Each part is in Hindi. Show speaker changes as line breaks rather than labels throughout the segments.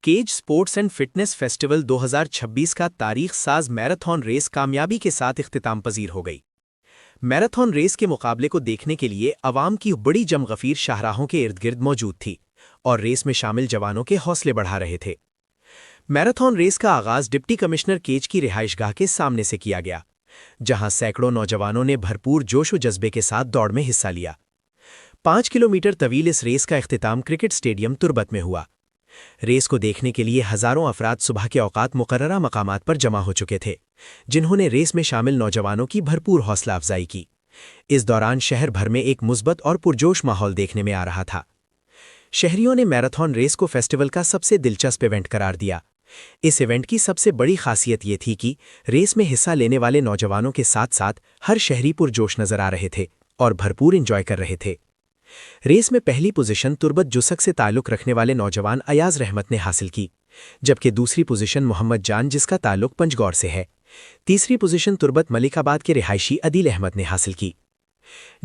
Cage sports and fitness festival 2026 का तारीख साज मैराथन रेस कामयाबी के साथ इख्तिताम पजीर हो गई। मैराथन रेस के मुकाबले को देखने के लिए अवाम की बड़ी जमगफीर शाहराहों के इर्द गिर्द मौजूद थी और रेस में शामिल जवानों के हौसले बढ़ा रहे थे। मैराथन रेस का आगाज डिप्टी कमिश्नर केज की रिहाइशगाह के सामने से किया गया, जहां सैकड़ों नौजवानों ने भरपूर जोश व जज्बे के साथ दौड़ में हिस्सा लिया। 5 किलोमीटर तवील इस रेस का इख्तिताम क्रिकेट स्टेडियम तुर्बत में हुआ। रेस को देखने के लिए हजारों अफराद सुबह के औकात मुकर्ररा मकामात पर जमा हो चुके थे, जिन्होंने रेस में शामिल नौजवानों की भरपूर हौसला अफजाई की। इस दौरान शहर भर में एक मुस्बत और पुरजोश माहौल देखने में आ रहा था। शहरियों ने मैराथन रेस को फेस्टिवल का सबसे दिलचस्प इवेंट करार दिया। इस इवेंट की सबसे बड़ी खासियत ये थी कि रेस में हिस्सा लेने वाले नौजवानों के साथ साथ हर शहरी पुरजोश नजर आ रहे थे और भरपूर इंजॉय कर रहे थे। रेस में पहली पोजीशन तुर्बत जुसक से ताल्लुक रखने वाले नौजवान अयाज रहमत ने हासिल की, जबकि दूसरी पोजीशन मोहम्मद जान, जिसका ताल्लुक पंजगौर से है, तीसरी पोजीशन तुर्बत मलिकाबाद के रिहायशी अदील अहमद ने हासिल की।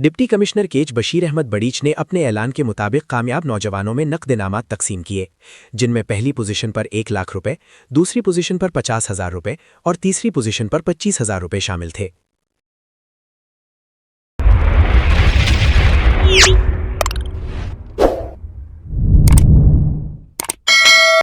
डिप्टी कमिश्नर केज बशीर अहमद बड़ीच ने अपने ऐलान के मुताबिक कामयाब नौजवानों में नकद इनामात तकसीम किए, जिनमें पहली पोजीशन पर 1 लाख रुपए, दूसरी पोजीशन पर 50,000 रुपए और तीसरी पोजीशन पर 25,000 रुपए शामिल थे।